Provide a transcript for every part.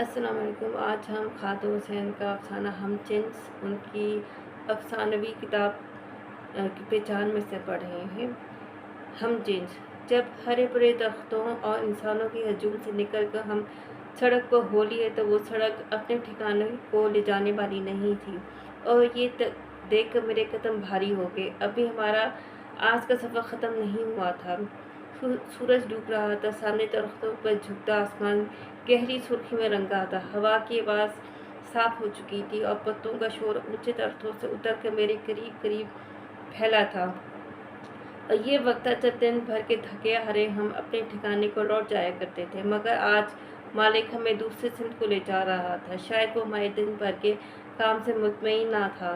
अस्सलाम वालेकुम। आज हम खातून हुसैन का अफ़साना हम जिन्स उनकी अफ़सानवी किताब की पहचान में से पढ़ रहे हैं। हम जिन्स जब हरे भरे दरख्तों और इंसानों की हजूम से निकल कर हम सड़क पर हो लिए तो वो सड़क अपने ठिकाने को ले जाने वाली नहीं थी और ये देख कर मेरे कदम भारी हो गए। अभी हमारा आज का सफ़र ख़त्म नहीं हुआ था। सूरज डूब रहा था, सामने दरख्तों पर झुकता आसमान गहरी सुर्खी में रंगा था। हवा की आवाज़ साफ हो चुकी थी और पत्तों का शोर ऊंचे दरख्तों से उतर कर मेरे करीब करीब फैला था। और ये वक्त था जब दिन भर के थके हारे हम अपने ठिकाने को लौट जाया करते थे, मगर आज मालिक हमें दूसरे सिमत को ले जा रहा था। शायद वो हमारे दिन भर के काम से मुतमईन ना था।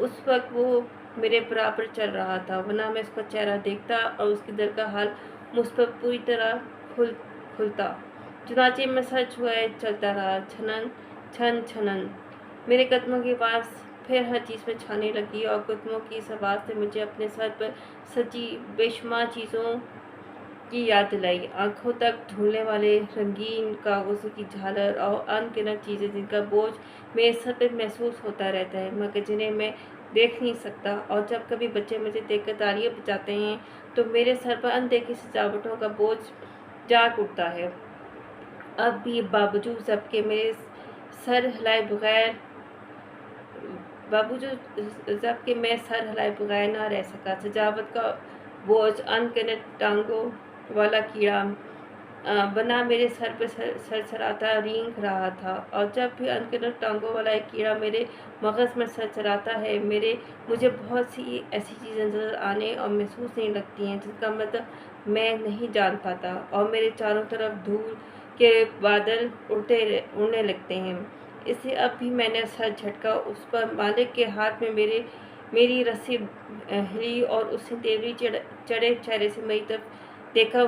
उस वक्त वो मेरे बराबर चल रहा था, वरना मैं उसका चेहरा देखता और उसके दिल का हाल मुझ पर पूरी तरह खुलता। चुनाचे मैं सर छुआए चलता रहा, छनन छन छनन। मेरे कदमों की आवाज़ फिर हर चीज़ में छाने लगी और कदमों की इस आवाज़ से मुझे अपने सर पर सजी बेशुमार चीज़ों की याद दिलाई। आंखों तक ढूंढने वाले रंगीन कागज़ों की झालर और अनगिनत चीज़ें जिनका बोझ मेरे सर पर महसूस होता रहता है, मगर जिन्हें मैं देख नहीं सकता। और जब कभी बच्चे मुझे देखकर तालियां बजाते हैं तो मेरे सर पर अनदेखी सजावटों का बोझ जाग उठता है। अब भी बावजूद सबके मेरे सर हिलाए बगैर बावजूद जबकि मैं सर हिलाए बगैर ना रह सका। सजावट का बोझ अनगिनत टांगों वाला कीड़ा बना मेरे सर पर सरसराता रेंग रहा था। और जब भी अनगिनत टांगों वाला एक कीड़ा मेरे मगज़ में सरसराता है, मुझे बहुत सी ऐसी चीज़ें नज़र आने और महसूस नहीं लगती हैं जिनका मतलब मैं नहीं जान पाता, और मेरे चारों तरफ धूल के बादल उड़ने लगते हैं। इससे अब भी मैंने सर झटका। उस पर मालिक के हाथ में मेरी रस्सी हिली और उसने तेवरी चढ़े चेहरे से मेरी तरफ देखा।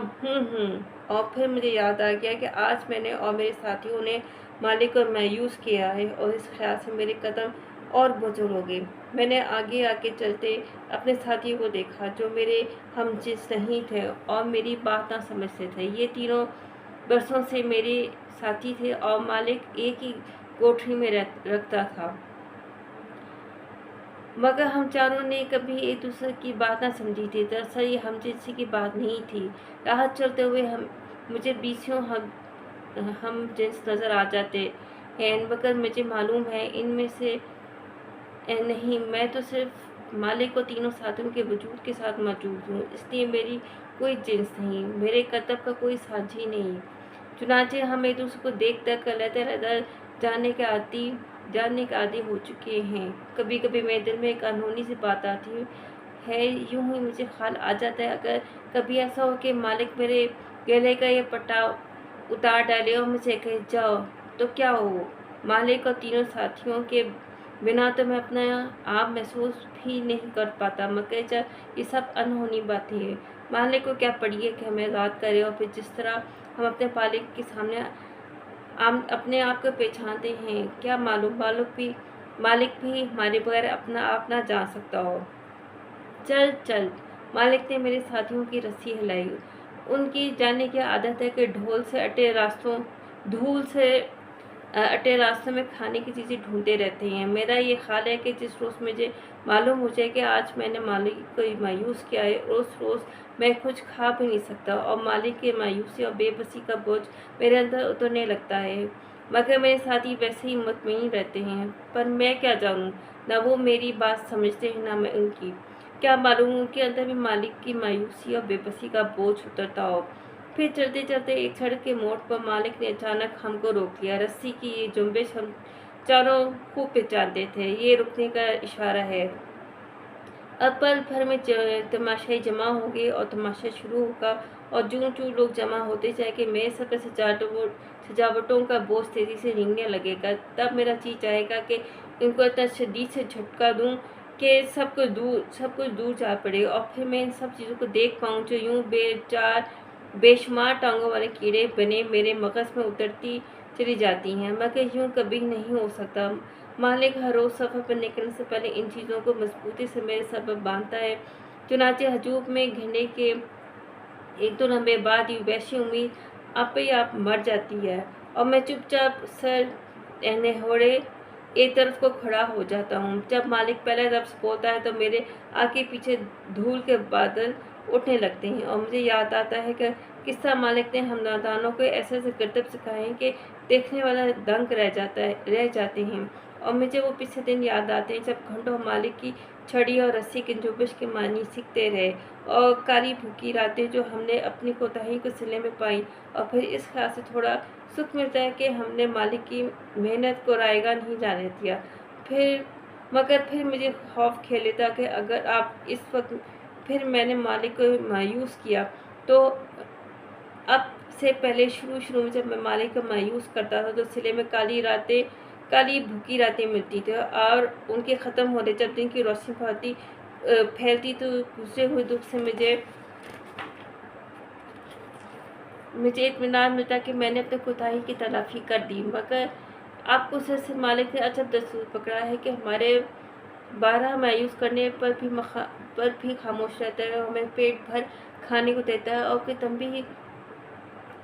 और फिर मुझे याद आ गया कि आज मैंने और मेरे साथियों ने मालिक को मायूस किया है, और इस ख्याल से मेरे कदम और बोझल हो गए। मैंने आगे आगे चलते अपने साथियों को देखा जो मेरे हम जिन्स नहीं थे और मेरी बात ना समझते थे। ये तीनों बरसों से मेरे साथी थे और मालिक एक ही कोठरी में रखता था, मगर हम चारों ने कभी एक दूसरे की बात ना समझी थी। दरअसल ये हम जिन्सी की बात नहीं थी। राह चलते हुए मुझे बीसियों हम जिन्स नज़र आ जाते हैं, मगर मुझे मालूम है इनमें से नहीं, मैं तो सिर्फ मालिक और तीनों साथियों के वजूद के साथ मौजूद हूँ, इसलिए मेरी कोई जिन्स नहीं, मेरे करतब का कोई साझी नहीं। चुनाचे हम एक दूसरे को देख तक अलग-अलग जानने के आदी हो चुके हैं। कभी कभी मेरे दिल में एक अनहोनी सी बात आती है, यूं ही मुझे ख्याल आ जाता है अगर कभी ऐसा हो कि मालिक मेरे गले का ये पट्टा उतार डाले और मुझे कहे जाओ, तो क्या हो। मालिक और तीनों साथियों के बिना तो मैं अपना आप महसूस भी नहीं कर पाता, मगर जब ये सब अनहोनी बातें हैं, मालिक को क्या पड़ी है कि हमें याद करे। और फिर जिस तरह हम अपने मालिक के सामने अपने आप को पहचानते हैं, क्या मालूम मालिक भी हमारे बगैर अपना आप ना जान सकता हो। चल चल, मालिक ने मेरे साथियों की रस्सी हिलाई। उनकी जानने की आदत है कि धूल से अटे रास्तों में खाने की चीज़ें ढूंढते रहते हैं। मेरा ये ख्याल है कि जिस रोज़ मुझे मालूम हो जाए कि आज मैंने मालिक को मायूस किया है, उस रोज़ मैं कुछ खा भी नहीं सकता और मालिक की मायूसी और बेबसी का बोझ मेरे अंदर उतरने लगता है। मगर मेरे साथी वैसे ही मुतमईन रहते हैं, पर मैं क्या जानूँ, ना वो मेरी बात समझते हैं ना मैं उनकी। क्या मालूम उनके अंदर भी मालिक की मायूसी और बेबसी का बोझ उतरता हो। फिर चलते चलते एक सड़क के मोड़ पर मालिक ने अचानक हमको रोक लिया। रस्सी की ये जुम्बिश हम चारों खूब पहचानते थे, ये रुकने का इशारा है। अब पल भर में तमाशाई जमा हो गए और तमाशा शुरू होगा, और जूं जूं लोग जमा होते जाएंगे मेरे सर पर सजावटों का बोझ तेजी से रेंगने लगेगा। तब मेरा जी चाहेगा कि इनको इतना शदीद से झटका दूं कि सब कुछ दूर जा पड़े, और फिर मैं इन सब चीज़ों को देख पाऊँ जो यूं बेशुमार टांगों वाले कीड़े बने मेरे मगज़ में उतरती चली जाती हैं, मगर यूं कभी नहीं हो सकता। मालिक हर रोज़ सफ़र पर निकलने से पहले इन चीज़ों को मजबूती से मेरे सर पर बांधता है। चुनाचे हजूब में घिरने के एक दो लम्हे बाद ही वैसी उम्मीद आप ही आप मर जाती है। और मैं चुपचाप सर नहोड़े एक तरफ को खड़ा हो जाता हूँ। जब मालिक पहले लफ्ज़ बोलता है तो मेरे आगे पीछे धूल के बादल उठने लगते हैं और मुझे याद आता है कि किस्सा मालिक ने हम नादानों को ऐसे ऐसे करतब सिखाए हैं कि देखने वाला दंग रह जाते हैं। और मुझे वो पिछले दिन याद आते हैं जब घंटों मालिक की छड़ी और रस्सी की जुम्बिश के मानी सीखते रहे, और काली भूखी रातें जो हमने अपनी कोताही को सिले में पाई, और फिर इस ख्याल से थोड़ा सुख मिलता है कि हमने मालिक की मेहनत को रायगा नहीं जाने दिया। मगर फिर मुझे खौफ खेले था कि अगर आप इस वक्त फिर मैंने मालिक को मायूस किया, तो अब से पहले शुरू में जब मैं मालिक को मायूस करता था तो सिले में काली भूखी रातें मिलती थी, और उनके ख़त्म होने जब दिन की रोशनी फैलती तो गुजरे हुए दुख से मुझे इत्मीनान मिलता कि मैंने अपने कोताही की तलाफ़ी कर दी। मगर आपको सर से मालिक ने अजब दस्तूर पकड़ा है कि हमारे 12 मायूस करने पर भी खामोश रहता है, और हमें पेट भर खाने को देता है और कोई तंबीह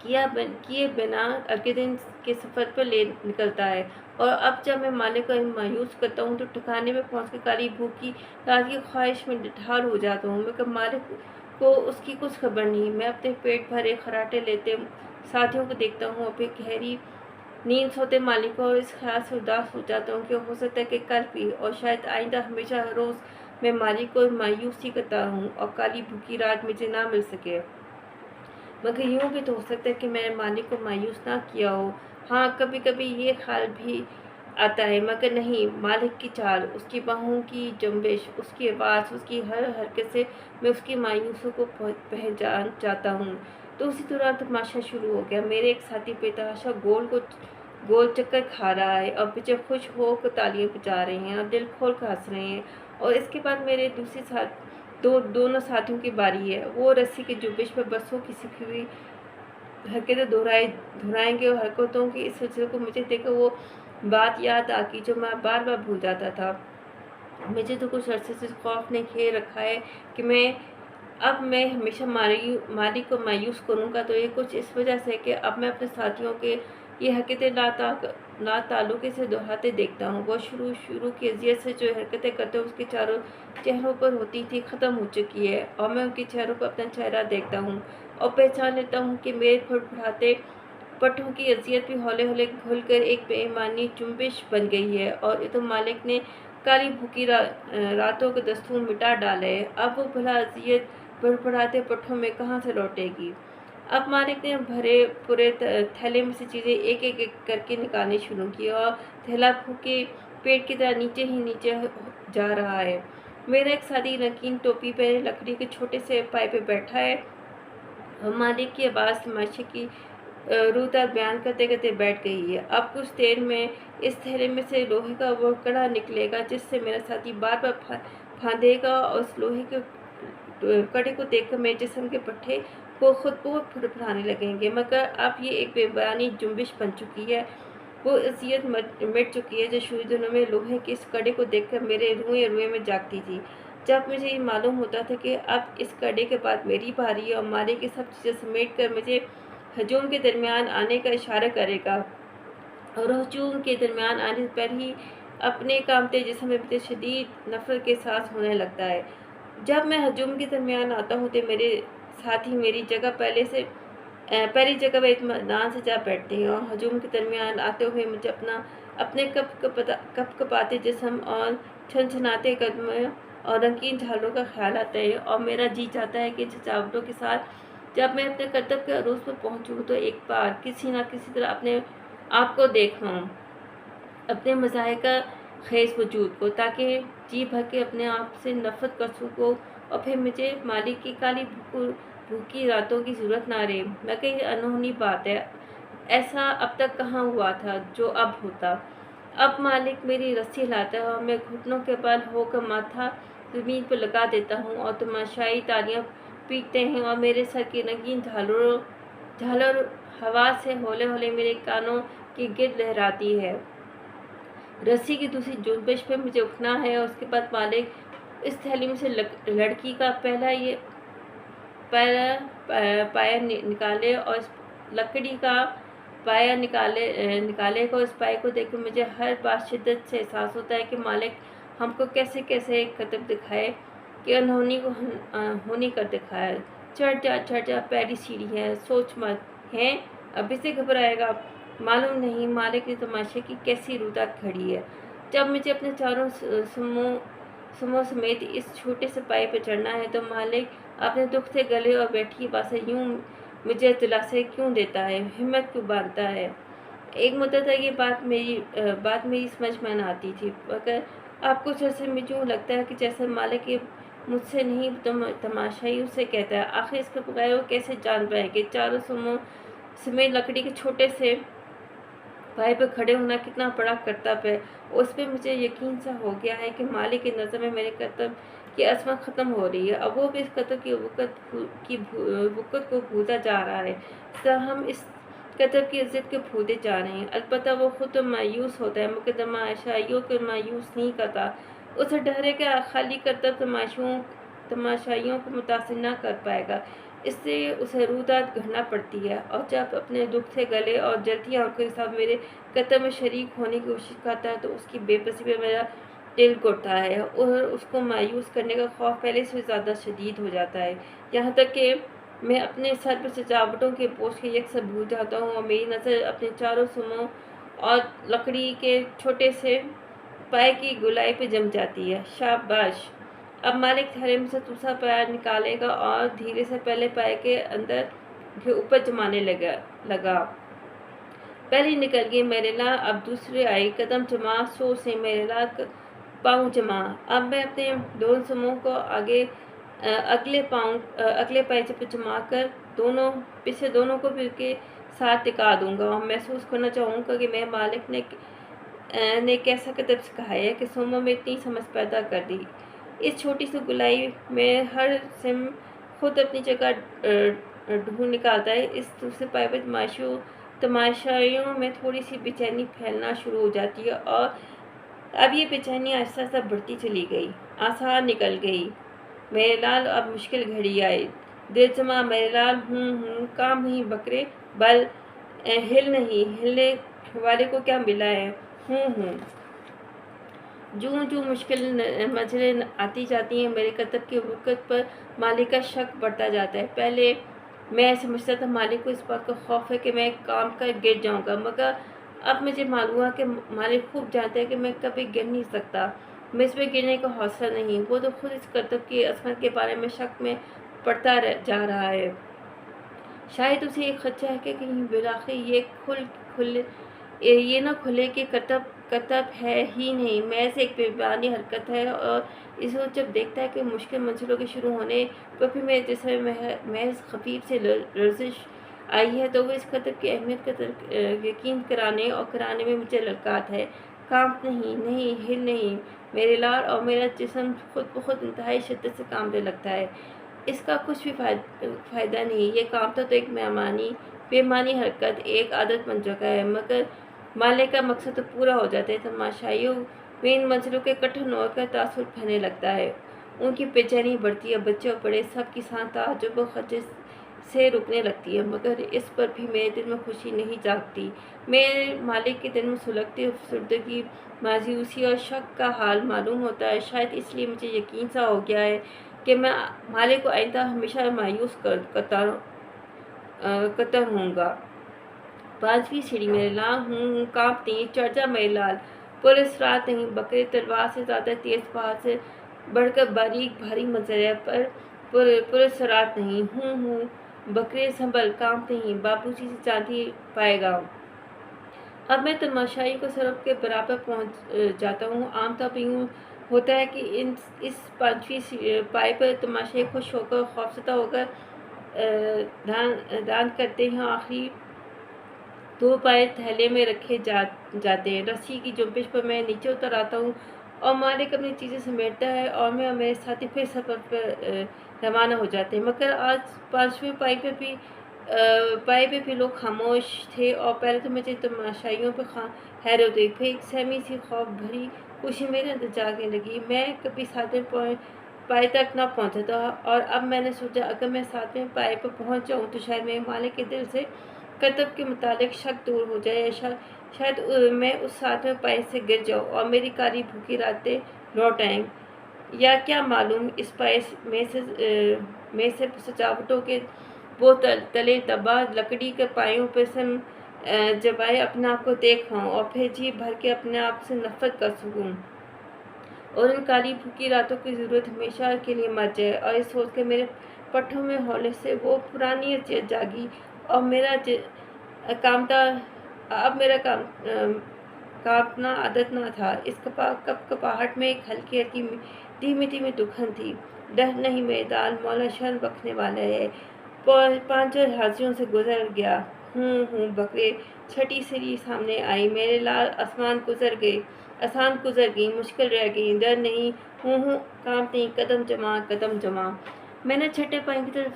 किए बिना अगले दिन के सफ़र पर ले निकलता है। और अब जब मैं मालिक को मायूस करता हूँ तो ठिकाने में पहुँच कर काली भूख की रात की ख्वाहिश में ढाल हो जाता हूँ, मगर मालिक को उसकी कुछ खबर नहीं। मैं अपने पेट भरे खराटे लेते साथियों को देखता हूँ, और फिर गहरी नींद सोते मालिक को, और इस ख्याल से उदास हो जाता हूँ कि हो सकता है कि कल भी और शायद आइंदा हमेशा हर रोज़ मैं मालिक को मायूस ही करता हूँ और काली भूखी रात मुझे ना मिल सके। मगर यूँ भी तो हो सकता है कि मैंने मालिक को मायूस ना किया हो। हाँ, कभी कभी ये ख्याल भी आता है, मगर नहीं। मालिक की चाल, उसकी बाहों की जुम्बिश, उसकी आवाज़, उसकी हर हरकत से मैं उसकी मायूसियों को पहचान जाता हूँ। तो उसी दौरान तमाशा शुरू हो गया। मेरे एक साथी बेतहाशा गोल चक्कर खा रहा है और पीछे खुश होकर तालियां बजा रहे हैं और दिल खोल कर हंस रहे हैं। और इसके बाद मेरे दोनों साथियों की बारी है। वो रस्सी की जुम्बिश में बसों की सीखी हुई हरकतें दोहराएंगे, और हरकतों की इस वजह को मुझे देखकर वो बात याद आ गई जो मैं बार बार भूल जाता था। मुझे तो कुछ अरसे से खौफ ने घेर रखा है कि मैं हमेशा मालिक को मायूस करूँगा, तो ये कुछ इस वजह से कि अब मैं अपने साथियों के ये हरकतें लाताल्लुक़ी से दोहराते देखता हूँ। वो शुरू की अज़ियत से जो हरकतें करते हैं उसके चारों चेहरों पर होती थी ख़त्म हो चुकी है, और मैं उनके चेहरों पर अपना चेहरा देखता हूँ और पहचान लेता हूँ कि मेरे फड़फड़ाते पट्टों की अज़ियत भी हौले हौले घुलकर एक बेईमानी जुम्बिश बन गई है, और ये तो मालिक ने काली भूखी रातों के दस्तूर मिटा डाले है। अब वो भला अज़ियत फड़फड़ाते पट्टों में कहाँ से लौटेगी। अब मालिक ने भरे पूरे थैले में से चीज़ें एक करके निकालनी शुरू की, और थैला भूखे पेट की तरह नीचे जा रहा है। मेरा एक साथी रंगीन टोपी पहने लकड़ी के छोटे से पाए पे बैठा है, और मालिक की आवाज़ तमाशे की रूदार बयान करते करते बैठ गई है। अब कुछ देर में इस थैले में से लोहे का वो कड़ा निकलेगा जिससे मेरा साथी बार बार फांदेगा, और उस लोहे के कड़े को देखकर मेरे जिस्म के पट्टे को खुद बहुत फड़फड़ाने लगेंगे। मगर अब ये एक बेबयानी जुम्बिश बन चुकी है। वो अज़ियत मिट चुकी है जो शुरू दिनों में लोहे के इस कड़े को देखकर मेरे रुएं में जागती थी। जब मुझे ये मालूम होता था कि अब इस कड़े के बाद मेरी बारी है और मालिक की सब चीज़ें समेट कर मुझे हजूम के दरमियान आने का इशारा करेगा, और हजूम के दरमियान आने पर ही अपने कामते जिस्म में मुझे शदीद नफरत के एहसास होने लगता है। जब मैं हजूम के दरमियान आता हूँ तो मेरे साथी मेरी पहली जगह पर इत्मीनान से जा बैठते हैं, और हजूम के दरमियान आते हुए मुझे अपने कपकपाते जिस्म और छनछनाते कदम और रंगीन झालों का ख्याल आता है, और मेरा जी चाहता है कि सजावटों के साथ जब मैं अपने करतब के अरूज पर पहुँचूँ तो एक बार किसी न किसी तरह अपने आप को देखूँ, अपने मज़ाहिका ख़ेज़ वजूद को, ताकि जी भर के अपने आप से नफ़रत कर सकूँ, और फिर मुझे मालिक की काली भूखी रातों की ज़रूरत ना रहे। मगर ये अनहोनी बात है, ऐसा अब तक कहाँ हुआ था जो अब होता। अब मालिक मेरी रस्सी लाता है और मैं घुटनों के बल होकर माथा ज़मीन पर लगा देता हूँ, और तमाशाई तालियाँ पीटते हैं, और मेरे सर की रंगीन झालर हवा से हौले हौले मेरे कानों की गिर्द लहराती है। रस्सी की दूसरी जुम्बिश पे मुझे उठना है, और उसके बाद मालिक इस थैली में से लड़की का पहला पाया निकाले और लकड़ी का पाया निकाले को इस पाए को देख कर मुझे हर बार शिद्दत से एहसास होता है कि मालिक हमको कैसे कैसे कदम दिखाए कि अनहोनी को होनी कर दिखाया। चढ़ जा पैरी सीढ़ी है, सोच मत है अभी से घबराएगा। मालूम नहीं मालिक ने तमाशे की कैसी रुदात खड़ी है। जब मुझे अपने चारों समूह समेत इस छोटे से पाए पर चढ़ना है तो मालिक अपने दुख से गले और बैठी बातें यूं मुझे दिलासे क्यों देता है, हिम्मत क्यों बांधता है। एक मुद्दत तक ये बात मेरी समझ में न आती थी, मगर अब कुछ अर्से में यूँ लगता है कि जैसे मालिक ये मुझसे नहीं तमाशाई उससे कहता है। आखिर इसके बगैर वो कैसे जान पाएंगे चारों समूह समेत लकड़ी के छोटे से पाए पर खड़े होना कितना बड़ा कर्तव्य है। उस पर मुझे यकीन सा हो गया है कि मालिक की नज़र में मेरे कर्तव्य की असमत ख़त्म हो रही है। अब वो भी इस कर्तव्य की वक़्त को भूलता जा रहा है। हम इस कर्तव्य की इज्जत को भूलते जा रहे हैं। अलबत्ता वो खुद तो मायूस होता है, मगर तमाशाइयों को मायूस नहीं करता। उसे डर है कि खाली कर्तव्य तमाशाइयों को मुतासिर न कर पाएगा, इससे उसे रुदात गढ़ना पड़ती है। और जब अपने दुख से गले और जलती आंखों के साथ मेरे कर्तव्य में शरीक होने की कोशिश करता है तो उसकी बेबसी पे मेरा दिल घुटता है और उसको मायूस करने का खौफ पहले से ज़्यादा शदीद हो जाता है। यहाँ तक कि मैं अपने सर पर सजावटों के बोझ के यकसा भूल जाता हूँ और मेरी नज़र अपने चारों समूह और लकड़ी के छोटे से पाए की गुलाई पे जम जाती है। शाबाश! अब मालिक थैले में से दूसरा पाया निकालेगा और धीरे से पहले पाए के अंदर के ऊपर जमाने लगा। पहली निकल गई मेरे ला, अब दूसरी आई। कदम जमा, सो से मेरे ला, पाँव जमा। अब मैं अपने दोनों समूह को अगले पाए पे जमा कर पिछले दोनों को भी के साथ टिका दूंगा और महसूस करना चाहूँगा कि मैं मालिक ने कैसा कदम सिखाया है कि समूह में इतनी समझ पैदा कर दी। इस छोटी सी गुलाई में हर सिम खुद अपनी जगह ढूंढ निकालता है। इस दूसरे पाए पर तमाशाइयों में थोड़ी सी बेचैनी फैलना शुरू हो जाती है और अब ये बेचैनी आहिस्ता आहिस्ता बढ़ती चली गई। आसार निकल गई मेरे लाल, अब मुश्किल घड़ी आई। दिल जमा मेरे लाल, काम नहीं बकरे, बल हिल नहीं, हिलने वाले को क्या मिला है, जूं जूं मुश्किल मंजिलें आती जाती हैं मेरे कर्तव्य की वक़्त पर मालिक का शक बढ़ता जाता है। पहले मैं समझता था मालिक को इस बात का खौफ है कि मैं काम कर गिर जाऊंगा, मगर अब मुझे मालूम है कि मालिक खूब जानते हैं कि मैं कभी गिर नहीं सकता। मैं इस पर गिरने का हौसला नहीं। वो तो खुद इस कर्तव्य की असमत के बारे में शक में पड़ता जा रहा है। शायद उसे एक खदशा है कि कहीं बिलाखिर ये न खुले कि कर्तव्य है ही नहीं, महज एक बेईमानी हरकत है। और इसे जब देखता है कि मुश्किल मंजिलों के शुरू होने पर भी मेरे जिस्म में महज खफीफ से लर्जिश आई है, तो वो इस कर्तव्य की अहमियत का यकीन कराने में मुझे ललकारता है। काम नहीं, हिल नहीं मेरे लाल, और मेरा जिस्म खुद ब खुद इंतहाई शिद्दत से कांपने लगता है। इसका कुछ भी फ़ायदा नहीं। ये कामता तो एक बेईमानी हरकत, एक आदत बन चुका है, मगर मालिक का मकसद तो पूरा हो जाता है। तमाशाइयों में इन मंजिलों के कठिन होने का तासुर फैलने लगता है। उनकी बेचैनी बढ़ती है, बच्चे और बड़े सब की साथ ताज्जुब और खदशे से रुकने लगती है, मगर इस पर भी मेरे दिल में खुशी नहीं जागती। मेरे मालिक के दिल में सुलगती अफसरदगी, मायूसी और शक का हाल मालूम होता है। शायद इसलिए मुझे यकीन सा हो गया है कि मैं मालिक को आइंदा हमेशा मायूस करता रहूँगा। पांचवी सीढ़ी मेरे लाल, कांपती, चढ़ जा मेरे लाल, पुलिस रात नहीं, बकरे तलवार से ज़्यादा तेज पहाड़ से बढ़कर बारीक भारी मंजर है, पर पुलिस रात नहीं, बकरे संभल, कांपते ही बाबूजी से चांदी पाएगा। अब मैं तमाशाई को सड़क के बराबर पहुंच जाता हूँ। आमतौर पर यूँ होता है कि इस पांचवी पाए पर तमाशाई खुश होकर खौफजदा होकर दान करते हैं। आखिरी दो पाए थैले में रखे जाते हैं। रस्सी की जुम्बिश पर मैं नीचे उतर आता हूँ और मालिक अपनी चीज़ें समेटता है और मैं और मेरे साथी फिर सफ़र पर रवाना हो जाते हैं। मगर आज पाँचवें पाए पे भी लोग खामोश थे और पहले तो मुझे तमाशाइयों पर हैरत हुई, फिर एक सहमी सी खौफ भरी खुशी मेरे अंदर जागने लगी। मैं कभी सातवें पाए तक ना पहुँचा था और अब मैंने सोचा अगर मैं सातवें पाए पर पहुँच जाऊँ तो शायद मेरे मालिक के दिल से करतब के मुतालिक शक दूर हो जाए, या शायद मैं उस 7वें पाए से गिर जाऊँ और मेरी काली भूखी रातें लौट आएँ, या क्या मालूम इस पाए में से सजावटों के वो तले दबा लकड़ी के पायों पर सम जबाए अपने आप को देख पाऊँ और फिर जी भर के अपने आप से नफरत कर सकूँ, और उन काली भूखी रातों की ज़रूरत हमेशा के लिए मर जाए। और इस सोच के मेरे पट्टों में हौले से वो पुरानी अचेत जागी, और कामता अब मेरा कांपना आदत ना था। इस कपाहट में एक हल्की हल्की धीमी धीमी दुखन थी। डर नहीं मेरे दाल, मौला शर्म बखने वाला है। 5 हाजियों से गुजर गया हूँ बकरे, छठी सीढ़ी सामने आई, मेरे लाल आसान गुजर गई, मुश्किल रह गई, डर नहीं, हूँ कांप नहीं, कदम जमा। मैंने छठे पाई की तरफ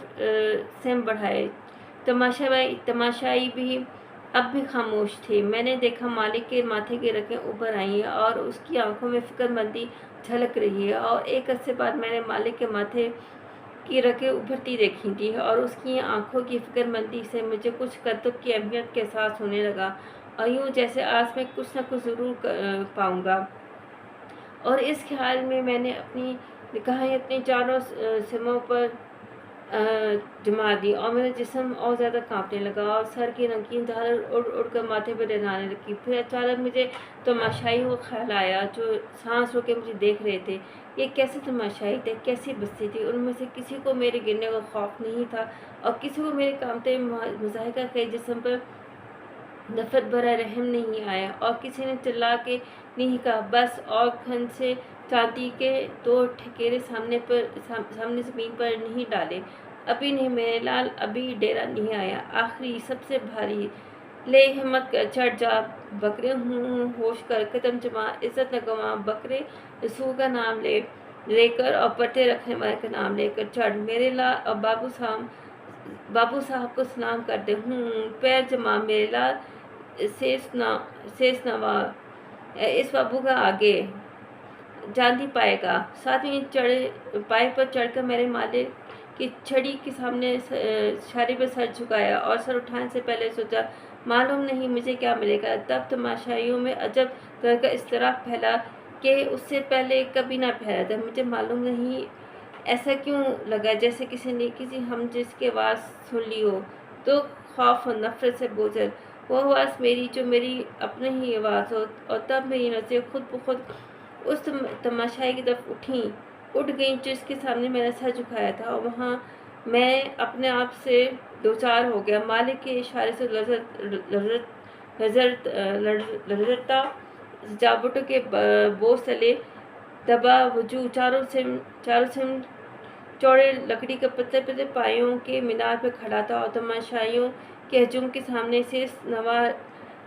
सिम बढ़ाए। तमाशाई भी अब भी खामोश थे। मैंने देखा मालिक के माथे की रखें उभर आई हैं और उसकी आंखों में फिक्रमंदी झलक रही है, और एक अरसे बाद मैंने मालिक के माथे की रखें उभरती देखी थी, और उसकी आंखों की फिक्रमंदी से मुझे कुछ करतब की अहमियत के एहसास होने लगा, और यूँ जैसे आज मैं कुछ न कुछ ज़रूर पाऊँगा। और इस ख्याल में मैंने अपनी निगाहें अपनी चारों सिमों पर जमा दी, और मेरा जिस्म और ज़्यादा कांपने लगा, और सर की रंगीन झालर उड़ उड़ कर माथे पर डराने लगी। फिर अचानक मुझे तमाशाई वो ख्याल आया जो सांस रोके मुझे देख रहे थे। ये कैसे तमाशाई थे, कैसी बस्ती थी। उनमें से किसी को मेरे गिरने का खौफ नहीं था, और किसी को मेरे कांपते मुज़ाहिका के जिस्म पर नफरत भरा रहम नहीं आया, और किसी ने चिल्ला के नहीं कहा बस, और खन से चांदी के 2 ठकेरे सामने ज़मीन पर नहीं डाले। अभी नहीं मेरे लाल, अभी डेरा नहीं आया। आखिरी सबसे भारी, ले हिम्मत कर चढ़ जा बकरे, हूँ होश कर, कदम जमा, इज्जत न गंवा बकरे, रसूल का नाम लेकर और पट्टे रखने वाले का नाम लेकर चढ़। मेरे लाल और बाबू साहब को सलाम कर दे, हूँ पैर जमा मेरे लाल, शेष नवा इस बाबू का आगे जान पाएगा। 7वीं पाए पर चढ़कर मेरे मालिक की छड़ी के सामने शारी पर सर झुकाया, और सर उठाने से पहले सोचा मालूम नहीं मुझे क्या मिलेगा। तब तमाशाइयों में अजब तरह का इज़्तिराब फैला कि उससे पहले कभी ना फैला था। मुझे मालूम नहीं ऐसा क्यों लगा जैसे किसी ने किसी हम जिसकी आवाज़ सुन ली हो, तो खौफ और नफरत से बोझल वो आवाज़ मेरी, जो मेरी अपनी ही आवाज़ हो। और तब मेरी नज़रें खुद ब खुद उस तमाशाई की तरफ उठ गई जिसके सामने मैंने सर झुकाया था, और वहाँ मैं अपने आप से दो चार हो गया। मालिक के इशारे से लड़ता सजावटों के बोझ तले दबा वजू चारों सिम चौड़े लकड़ी के पतले पतले पायों के मीनार पर खड़ा था, और तमाशाइयों के हजूम के सामने से नवा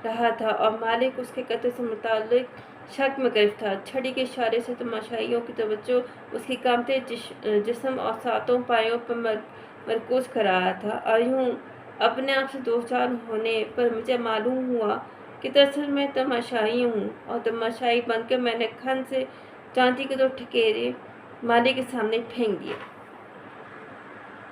रहा था, और मालिक उसके कत्ल से मुताल्लिक शक में गिरफ्त था। छड़ी के इशारे से तमाशाइयों की तवज्जो उसके कांपते जिस्म और सातों पायों पर मरकूज कर रहा था, और यूँ अपने आप से दो चार होने पर मुझे मालूम हुआ कि दरअसल मैं तमाशाई हूँ, और तमाशाई बनकर मैंने खन से चांदी के 2 ठकेरे मालिक के सामने फेंक दिए।